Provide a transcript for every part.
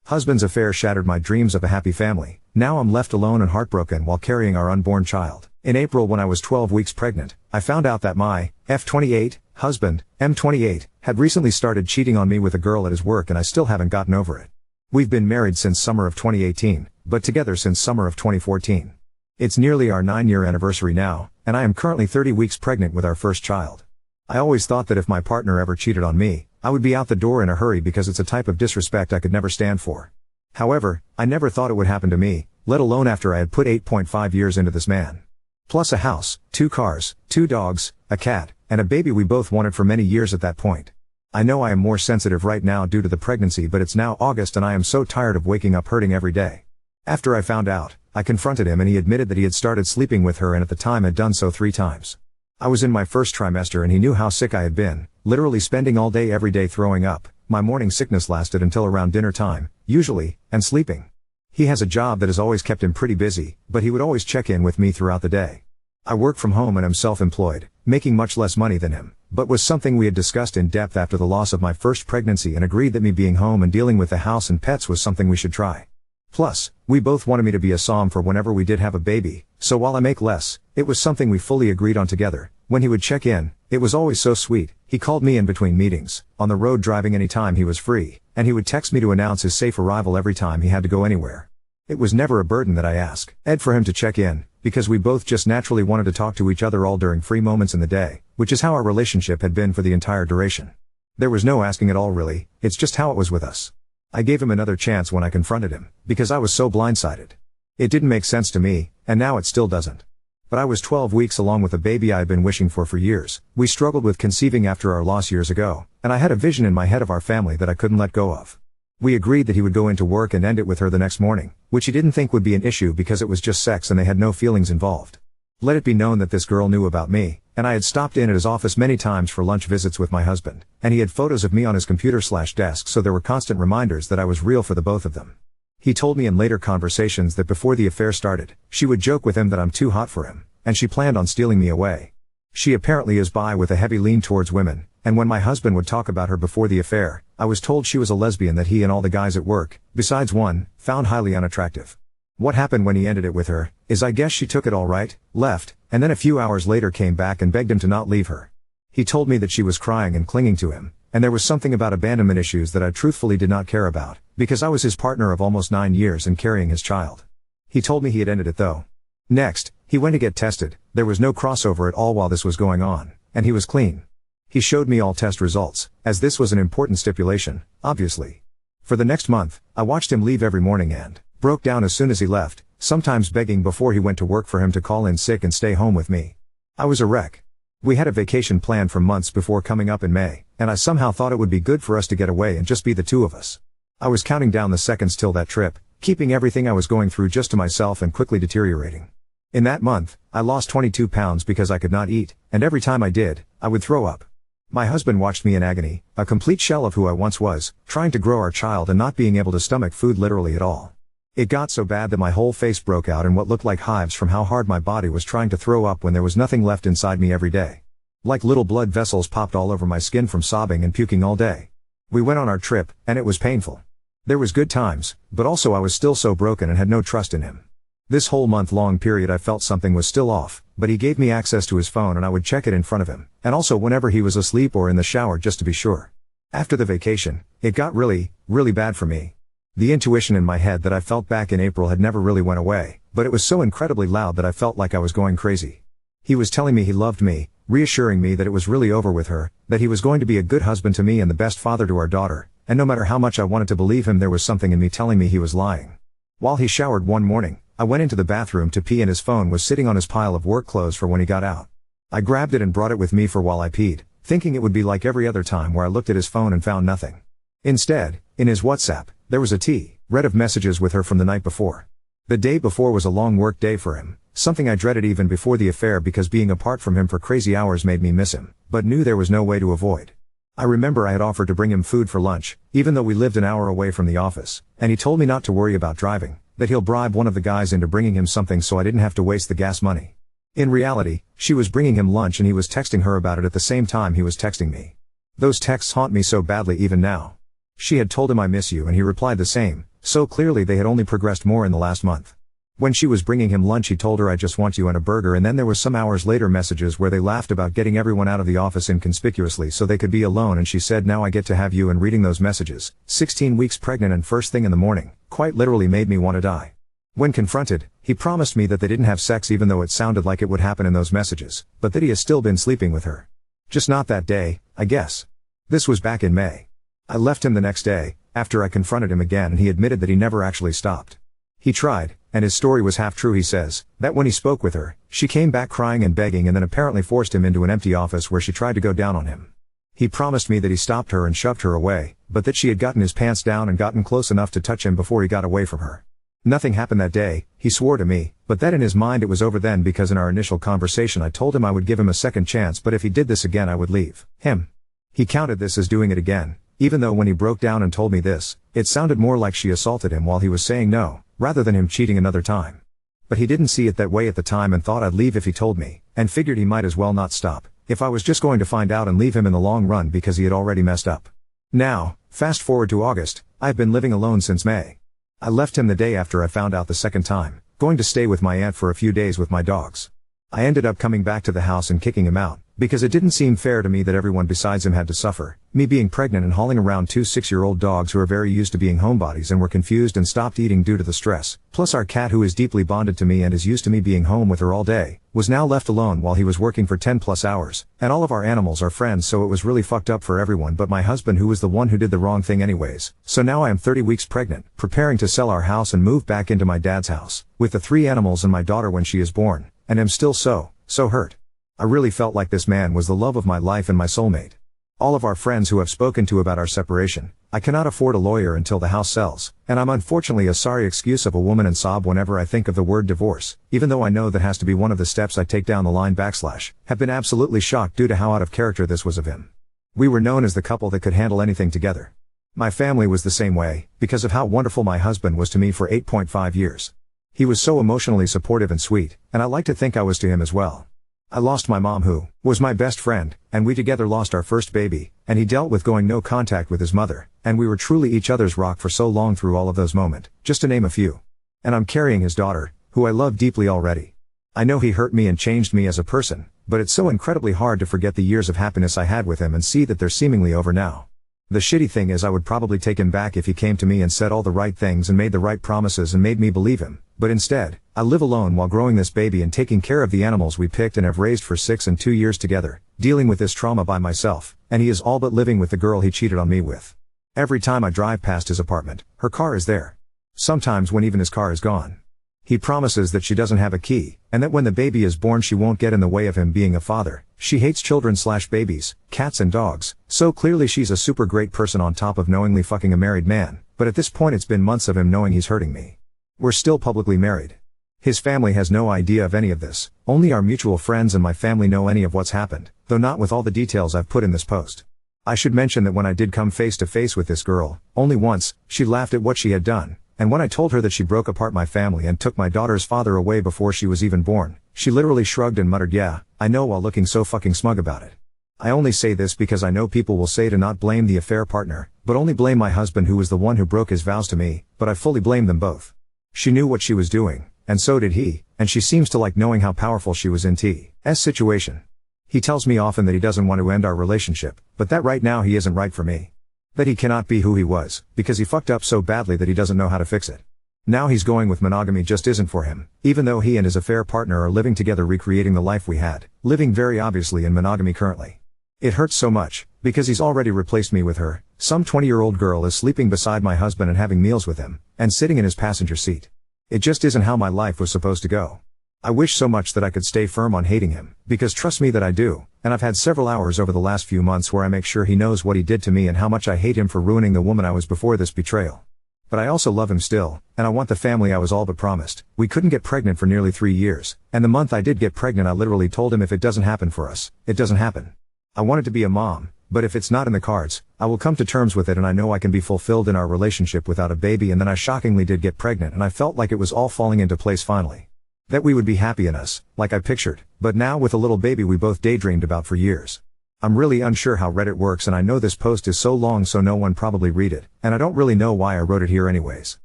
Husband's affair shattered my dreams of a happy family. Now I'm left alone and heartbroken while carrying our unborn child. In April, when I was 12 weeks pregnant, I found out that my F28 husband, M28, had recently started cheating on me with a girl at his work, and I still haven't gotten over it. We've been married since summer of 2018, but together since summer of 2014. It's nearly our 9-year anniversary now, and I am currently 30 weeks pregnant with our first child. I always thought that if my partner ever cheated on me, I would be out the door in a hurry because it's a type of disrespect I could never stand for. However, I never thought it would happen to me, let alone after I had put 8.5 years into this man. Plus a house, 2 cars, 2 dogs, a cat, and a baby we both wanted for many years at that point. I know I am more sensitive right now due to the pregnancy, but it's now August and I am so tired of waking up hurting every day. After I found out, I confronted him and he admitted that he had started sleeping with her and at the time had done so 3 times. I was in my first trimester and he knew how sick I had been, literally spending all day every day throwing up. My morning sickness lasted until around dinner time, usually, and sleeping. He has a job that has always kept him pretty busy, but he would always check in with me throughout the day. I work from home and am self-employed, making much less money than him, but was something we had discussed in depth after the loss of my first pregnancy and agreed that me being home and dealing with the house and pets was something we should try. Plus, we both wanted me to be a som for whenever we did have a baby, so while I make less, it was something we fully agreed on together. When he would check in, it was always so sweet. He called me in between meetings, on the road driving anytime he was free, and he would text me to announce his safe arrival every time he had to go anywhere. It was never a burden that I asked Ed for him to check in, because we both just naturally wanted to talk to each other all during free moments in the day, which is how our relationship had been for the entire duration. There was no asking at all really, it's just how it was with us. I gave him another chance when I confronted him, because I was so blindsided. It didn't make sense to me, and now it still doesn't. But I was 12 weeks along with a baby I had been wishing for years. We struggled with conceiving after our loss years ago, and I had a vision in my head of our family that I couldn't let go of. We agreed that he would go into work and end it with her the next morning, which he didn't think would be an issue because it was just sex and they had no feelings involved. Let it be known that this girl knew about me, and I had stopped in at his office many times for lunch visits with my husband, and he had photos of me on his computer/desk, so there were constant reminders that I was real for the both of them. He told me in later conversations that before the affair started, she would joke with him that I'm too hot for him, and she planned on stealing me away. She apparently is bi with a heavy lean towards women, and when my husband would talk about her before the affair, I was told she was a lesbian that he and all the guys at work, besides one, found highly unattractive. What happened when he ended it with her, is I guess she took it all right, left, and then a few hours later came back and begged him to not leave her. He told me that she was crying and clinging to him, and there was something about abandonment issues that I truthfully did not care about, because I was his partner of almost 9 years and carrying his child. He told me he had ended it though. Next, he went to get tested. There was no crossover at all while this was going on, and he was clean. He showed me all test results, as this was an important stipulation, obviously. For the next month, I watched him leave every morning and broke down as soon as he left, sometimes begging before he went to work for him to call in sick and stay home with me. I was a wreck. We had a vacation planned for months before coming up in May, and I somehow thought it would be good for us to get away and just be the two of us. I was counting down the seconds till that trip, keeping everything I was going through just to myself and quickly deteriorating. In that month, I lost 22 pounds because I could not eat, and every time I did, I would throw up. My husband watched me in agony, a complete shell of who I once was, trying to grow our child and not being able to stomach food literally at all. It got so bad that my whole face broke out in what looked like hives from how hard my body was trying to throw up when there was nothing left inside me every day. Like little blood vessels popped all over my skin from sobbing and puking all day. We went on our trip, and it was painful. There was good times, but also I was still so broken and had no trust in him. This whole month-long period I felt something was still off, but he gave me access to his phone and I would check it in front of him, and also whenever he was asleep or in the shower just to be sure. After the vacation, it got really, really bad for me. The intuition in my head that I felt back in April had never really went away, but it was so incredibly loud that I felt like I was going crazy. He was telling me he loved me, reassuring me that it was really over with her, that he was going to be a good husband to me and the best father to our daughter, and no matter how much I wanted to believe him, there was something in me telling me he was lying. While he showered one morning, I went into the bathroom to pee and his phone was sitting on his pile of work clothes for when he got out. I grabbed it and brought it with me for while I peed, thinking it would be like every other time where I looked at his phone and found nothing. Instead, in his WhatsApp, there was a thread of messages with her from the night before. The day before was a long work day for him, something I dreaded even before the affair because being apart from him for crazy hours made me miss him, but knew there was no way to avoid. I remember I had offered to bring him food for lunch, even though we lived an hour away from the office, and he told me not to worry about driving, that he'll bribe one of the guys into bringing him something so I didn't have to waste the gas money. In reality, she was bringing him lunch and he was texting her about it at the same time he was texting me. Those texts haunt me so badly even now. She had told him I miss you and he replied the same, so clearly they had only progressed more in the last month. When she was bringing him lunch he told her, "I just want you and a burger," and then there was some hours later messages where they laughed about getting everyone out of the office inconspicuously so they could be alone, and she said, "Now I get to have you," and reading those messages, 16 weeks pregnant and first thing in the morning, quite literally made me want to die. When confronted, he promised me that they didn't have sex even though it sounded like it would happen in those messages, but that he has still been sleeping with her. Just not that day, I guess. This was back in May. I left him the next day, after I confronted him again, and he admitted that he never actually stopped. He tried, and his story was half true. He says that when he spoke with her, she came back crying and begging and then apparently forced him into an empty office where she tried to go down on him. He promised me that he stopped her and shoved her away, but that she had gotten his pants down and gotten close enough to touch him before he got away from her. Nothing happened that day, he swore to me, but that in his mind it was over then, because in our initial conversation I told him I would give him a second chance, but if he did this again I would leave him. He counted this as doing it again, even though when he broke down and told me this, it sounded more like she assaulted him while he was saying no, rather than him cheating another time. But he didn't see it that way at the time and thought I'd leave if he told me, and figured he might as well not stop, if I was just going to find out and leave him in the long run because he had already messed up. Now, fast forward to August, I've been living alone since May. I left him the day after I found out the second time, going to stay with my aunt for a few days with my dogs. I ended up coming back to the house and kicking him out, because it didn't seem fair to me that everyone besides him had to suffer, me being pregnant and hauling around two 6-year-old dogs who are very used to being homebodies and were confused and stopped eating due to the stress, plus our cat who is deeply bonded to me and is used to me being home with her all day, was now left alone while he was working for 10 plus hours, and all of our animals are friends, so it was really fucked up for everyone but my husband, who was the one who did the wrong thing anyways. So now I am 30 weeks pregnant, preparing to sell our house and move back into my dad's house, with the 3 animals and my daughter when she is born, and am still so hurt. I really felt like this man was the love of my life and my soulmate. All of our friends who have spoken to about our separation, I cannot afford a lawyer until the house sells, and I'm unfortunately a sorry excuse of a woman and sob whenever I think of the word divorce, even though I know that has to be one of the steps I take down the line / have been absolutely shocked due to how out of character this was of him. We were known as the couple that could handle anything together. My family was the same way, because of how wonderful my husband was to me for 8.5 years. He was so emotionally supportive and sweet, and I like to think I was to him as well. I lost my mom, who was my best friend, and we together lost our first baby, and he dealt with going no contact with his mother, and we were truly each other's rock for so long through all of those moments, just to name a few. And I'm carrying his daughter, who I love deeply already. I know he hurt me and changed me as a person, but it's so incredibly hard to forget the years of happiness I had with him and see that they're seemingly over now. The shitty thing is I would probably take him back if he came to me and said all the right things and made the right promises and made me believe him, but instead, I live alone while growing this baby and taking care of the animals we picked and have raised for 6 and 2 years together, dealing with this trauma by myself, and he is all but living with the girl he cheated on me with. Every time I drive past his apartment, her car is there. Sometimes when even his car is gone. He promises that she doesn't have a key, and that when the baby is born she won't get in the way of him being a father. She hates children / babies, cats and dogs, so clearly she's a super great person on top of knowingly fucking a married man, but at this point it's been months of him knowing he's hurting me. We're still publicly married. His family has no idea of any of this, only our mutual friends and my family know any of what's happened, though not with all the details I've put in this post. I should mention that when I did come face to face with this girl, only once, she laughed at what she had done. And when I told her that she broke apart my family and took my daughter's father away before she was even born, she literally shrugged and muttered, "Yeah, I know," while looking so fucking smug about it. I only say this because I know people will say to not blame the affair partner, but only blame my husband, who was the one who broke his vows to me, but I fully blame them both. She knew what she was doing, and so did he, and she seems to like knowing how powerful she was in T's situation. He tells me often that he doesn't want to end our relationship, but that right now he isn't right for me. That he cannot be who he was, because he fucked up so badly that he doesn't know how to fix it. Now he's going with monogamy just isn't for him, even though he and his affair partner are living together recreating the life we had, living very obviously in monogamy currently. It hurts so much, because he's already replaced me with her. Some 20-year-old girl is sleeping beside my husband and having meals with him, and sitting in his passenger seat. It just isn't how my life was supposed to go. I wish so much that I could stay firm on hating him, because trust me that I do, and I've had several hours over the last few months where I make sure he knows what he did to me and how much I hate him for ruining the woman I was before this betrayal. But I also love him still, and I want the family I was all but promised. We couldn't get pregnant for nearly 3 years, and the month I did get pregnant I literally told him if it doesn't happen for us, it doesn't happen. I wanted to be a mom, but if it's not in the cards, I will come to terms with it, and I know I can be fulfilled in our relationship without a baby. And then I shockingly did get pregnant, and I felt like it was all falling into place finally. That we would be happy in us, like I pictured, but now with a little baby we both daydreamed about for years. I'm really unsure how Reddit works, and I know this post is so long so no one probably read it, and I don't really know why I wrote it here anyways.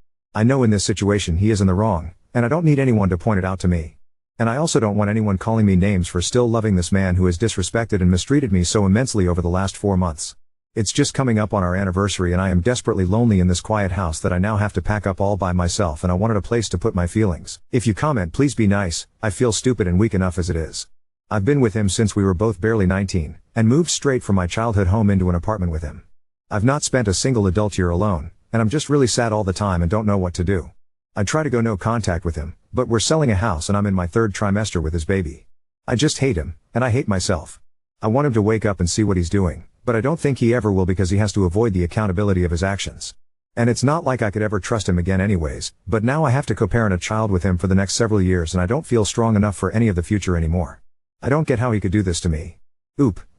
I know in this situation he is in the wrong, and I don't need anyone to point it out to me. And I also don't want anyone calling me names for still loving this man who has disrespected and mistreated me so immensely over the last 4 months. It's just coming up on our anniversary and I am desperately lonely in this quiet house that I now have to pack up all by myself, and I wanted a place to put my feelings. If you comment, please be nice. I feel stupid and weak enough as it is. I've been with him since we were both barely 19, and moved straight from my childhood home into an apartment with him. I've not spent a single adult year alone, and I'm just really sad all the time and don't know what to do. I try to go no contact with him, but we're selling a house and I'm in my 3rd trimester with his baby. I just hate him, and I hate myself. I want him to wake up and see what he's doing, but I don't think he ever will because he has to avoid the accountability of his actions. And it's not like I could ever trust him again anyways, but now I have to co-parent a child with him for the next several years and I don't feel strong enough for any of the future anymore. I don't get how he could do this to me.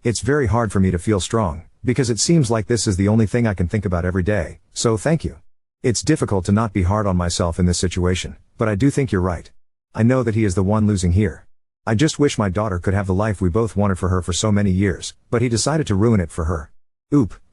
It's very hard for me to feel strong, because it seems like this is the only thing I can think about every day, so thank you. It's difficult to not be hard on myself in this situation, but I do think you're right. I know that he is the one losing here. I just wish my daughter could have the life we both wanted for her for so many years, but he decided to ruin it for her.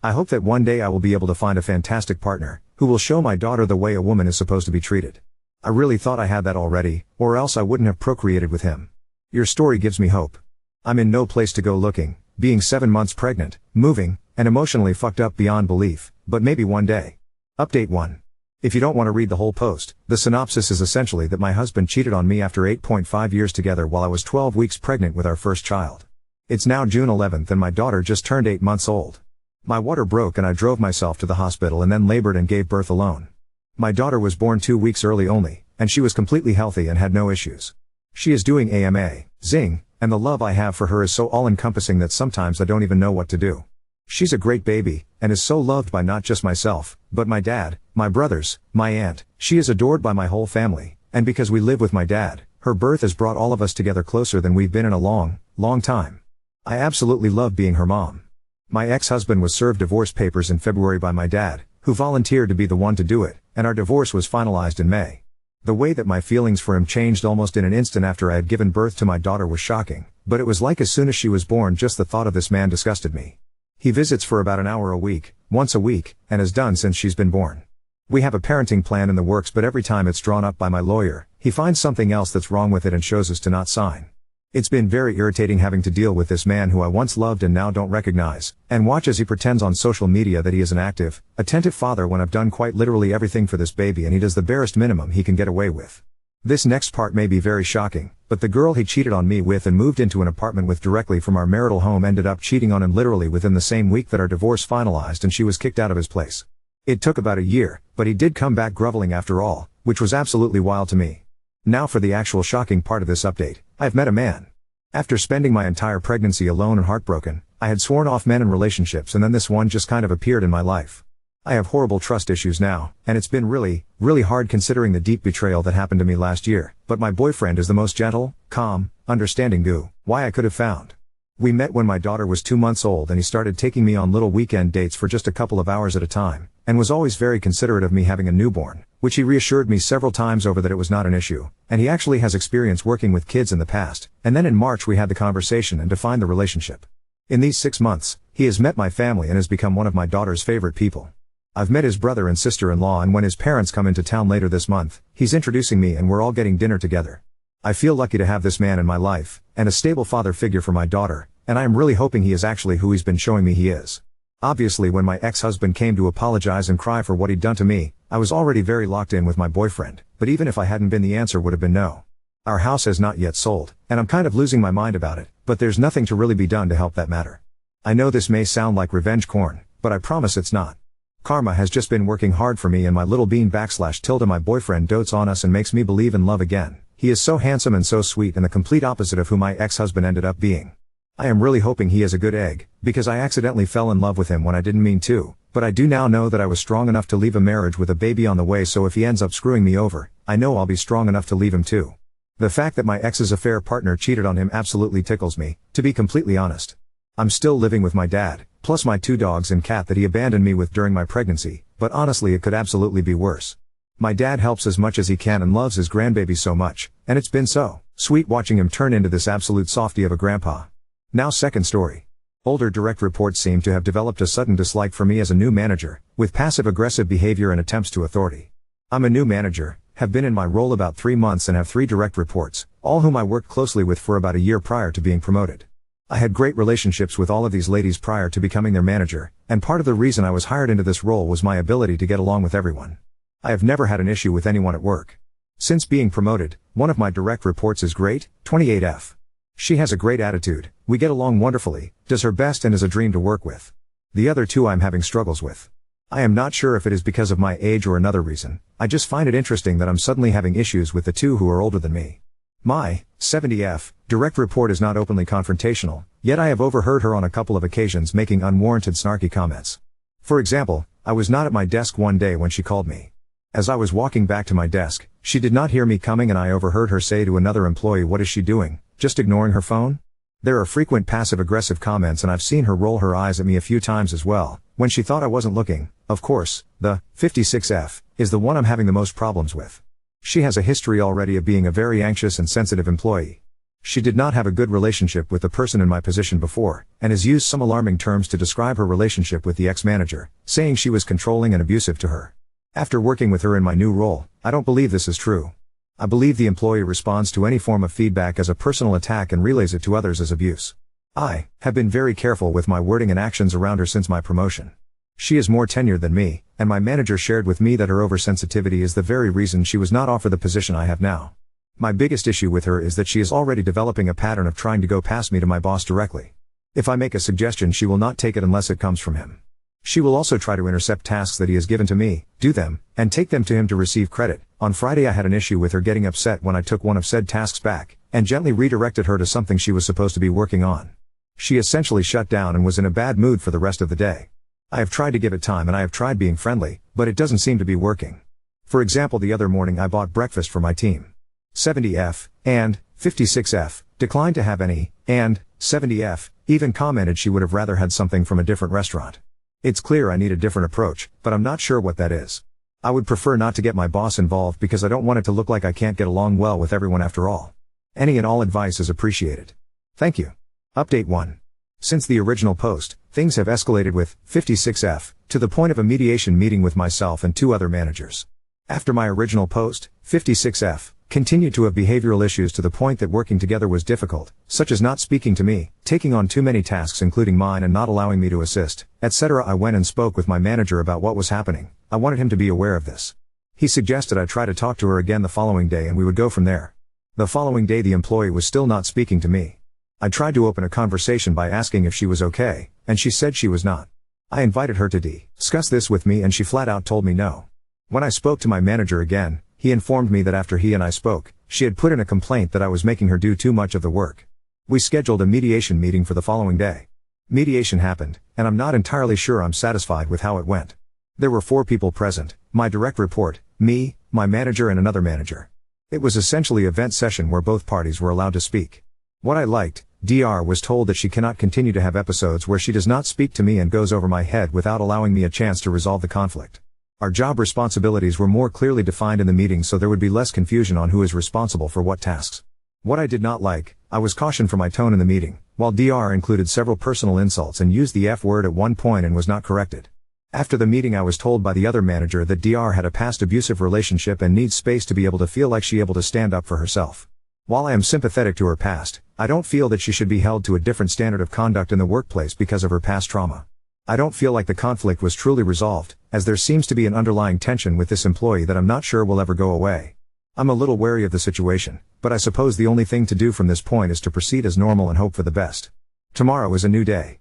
I hope that one day I will be able to find a fantastic partner, who will show my daughter the way a woman is supposed to be treated. I really thought I had that already, or else I wouldn't have procreated with him. Your story gives me hope. I'm in no place to go looking, being 7 months pregnant, moving, and emotionally fucked up beyond belief, but maybe one day. Update 1. If you don't want to read the whole post, the synopsis is essentially that my husband cheated on me after 8.5 years together while I was 12 weeks pregnant with our first child. It's now June 11th and my daughter just turned 8 months old. My water broke and I drove myself to the hospital and then labored and gave birth alone. My daughter was born 2 weeks early only, and she was completely healthy and had no issues. She is doing AMA, zing, and the love I have for her is so all-encompassing that sometimes I don't even know what to do. She's a great baby, and is so loved by not just myself, but my dad, my brothers, my aunt. She is adored by my whole family, and because we live with my dad, her birth has brought all of us together closer than we've been in a long, long time. I absolutely love being her mom. My ex-husband was served divorce papers in February by my dad, who volunteered to be the one to do it, and our divorce was finalized in May. The way that my feelings for him changed almost in an instant after I had given birth to my daughter was shocking, but it was like as soon as she was born just the thought of this man disgusted me. He visits for about an hour a week, once a week, and has done since she's been born. We have a parenting plan in the works, but every time it's drawn up by my lawyer, he finds something else that's wrong with it and shows us to not sign. It's been very irritating having to deal with this man who I once loved and now don't recognize, and watch as he pretends on social media that he is an active, attentive father when I've done quite literally everything for this baby and he does the barest minimum he can get away with. This next part may be very shocking, but the girl he cheated on me with and moved into an apartment with directly from our marital home ended up cheating on him literally within the same week that our divorce finalized and she was kicked out of his place. It took about a year, but he did come back groveling after all, which was absolutely wild to me. Now for the actual shocking part of this update. I've met a man. After spending my entire pregnancy alone and heartbroken, I had sworn off men and relationships, and then this one just kind of appeared in my life. I have horrible trust issues now, and it's been really, really hard considering the deep betrayal that happened to me last year, but my boyfriend is the most gentle, calm, understanding guy I could have found. We met when my daughter was 2 months old and he started taking me on little weekend dates for just a couple of hours at a time, and was always very considerate of me having a newborn, which he reassured me several times over that it was not an issue, and he actually has experience working with kids in the past, and then in March we had the conversation and defined the relationship. In these 6 months, he has met my family and has become one of my daughter's favorite people. I've met his brother and sister-in-law, and when his parents come into town later this month, he's introducing me and we're all getting dinner together. I feel lucky to have this man in my life, and a stable father figure for my daughter, and I am really hoping he is actually who he's been showing me he is. Obviously when my ex-husband came to apologize and cry for what he'd done to me, I was already very locked in with my boyfriend, but even if I hadn't been, the answer would have been no. Our house has not yet sold, and I'm kind of losing my mind about it, but there's nothing to really be done to help that matter. I know this may sound like revenge corn, but I promise it's not. Karma has just been working hard for me, and my little bean / my boyfriend dotes on us and makes me believe in love again. He is so handsome and so sweet, and the complete opposite of who my ex-husband ended up being. I am really hoping he is a good egg, because I accidentally fell in love with him when I didn't mean to, but I do now know that I was strong enough to leave a marriage with a baby on the way, so if he ends up screwing me over, I know I'll be strong enough to leave him too. The fact that my ex's affair partner cheated on him absolutely tickles me, to be completely honest. I'm still living with my dad, plus my 2 dogs and cat that he abandoned me with during my pregnancy, but honestly it could absolutely be worse. My dad helps as much as he can and loves his grandbaby so much, and it's been so sweet watching him turn into this absolute softie of a grandpa. Now second story. Older direct reports seem to have developed a sudden dislike for me as a new manager, with passive-aggressive behavior and attempts to authority. I'm a new manager, have been in my role about 3 months and have 3 direct reports, all whom I worked closely with for about a year prior to being promoted. I had great relationships with all of these ladies prior to becoming their manager, and part of the reason I was hired into this role was my ability to get along with everyone. I have never had an issue with anyone at work. Since being promoted, one of my direct reports is great, 28F. She has a great attitude, we get along wonderfully, does her best and is a dream to work with. The other 2 I'm having struggles with. I am not sure if it is because of my age or another reason, I just find it interesting that I'm suddenly having issues with the 2 who are older than me. My 70F direct report is not openly confrontational, yet I have overheard her on a couple of occasions making unwarranted snarky comments. For example, I was not at my desk one day when she called me. As I was walking back to my desk, she did not hear me coming and I overheard her say to another employee, "What is she doing, just ignoring her phone?" There are frequent passive-aggressive comments and I've seen her roll her eyes at me a few times as well, when she thought I wasn't looking. Of course, the 56F is the one I'm having the most problems with. She has a history already of being a very anxious and sensitive employee. She did not have a good relationship with the person in my position before, and has used some alarming terms to describe her relationship with the ex-manager, saying she was controlling and abusive to her. After working with her in my new role, I don't believe this is true. I believe the employee responds to any form of feedback as a personal attack and relays it to others as abuse. I have been very careful with my wording and actions around her since my promotion. She is more tenured than me, and my manager shared with me that her oversensitivity is the very reason she was not offered the position I have now. My biggest issue with her is that she is already developing a pattern of trying to go past me to my boss directly. If I make a suggestion, she will not take it unless it comes from him. She will also try to intercept tasks that he has given to me, do them, and take them to him to receive credit. On Friday I had an issue with her getting upset when I took one of said tasks back, and gently redirected her to something she was supposed to be working on. She essentially shut down and was in a bad mood for the rest of the day. I have tried to give it time and I have tried being friendly, but it doesn't seem to be working. For example, the other morning I bought breakfast for my team. 70F and 56F declined to have any, and 70F even commented she would have rather had something from a different restaurant. It's clear I need a different approach, but I'm not sure what that is. I would prefer not to get my boss involved because I don't want it to look like I can't get along well with everyone after all. Any and all advice is appreciated. Thank you. Update 1. Since the original post, things have escalated with 56F to the point of a mediation meeting with myself and 2 other managers. After my original post, 56F continued to have behavioral issues to the point that working together was difficult, such as not speaking to me, taking on too many tasks including mine and not allowing me to assist, etc. I went and spoke with my manager about what was happening. I wanted him to be aware of this. He suggested I try to talk to her again the following day and we would go from there. The following day the employee was still not speaking to me. I tried to open a conversation by asking if she was okay, and she said she was not. I invited her to discuss this with me and she flat out told me no. When I spoke to my manager again, he informed me that after he and I spoke, she had put in a complaint that I was making her do too much of the work. We scheduled a mediation meeting for the following day. Mediation happened, and I'm not entirely sure I'm satisfied with how it went. There were 4 people present, my direct report, me, my manager and another manager. It was essentially a vent session where both parties were allowed to speak. What I liked, Dr. was told that she cannot continue to have episodes where she does not speak to me and goes over my head without allowing me a chance to resolve the conflict. Our job responsibilities were more clearly defined in the meeting so there would be less confusion on who is responsible for what tasks. What I did not like, I was cautioned for my tone in the meeting, while Dr. included several personal insults and used the F word at one point and was not corrected. After the meeting I was told by the other manager that Dr. had a past abusive relationship and needs space to be able to feel like she able to stand up for herself. While I am sympathetic to her past, I don't feel that she should be held to a different standard of conduct in the workplace because of her past trauma. I don't feel like the conflict was truly resolved, as there seems to be an underlying tension with this employee that I'm not sure will ever go away. I'm a little wary of the situation, but I suppose the only thing to do from this point is to proceed as normal and hope for the best. Tomorrow is a new day.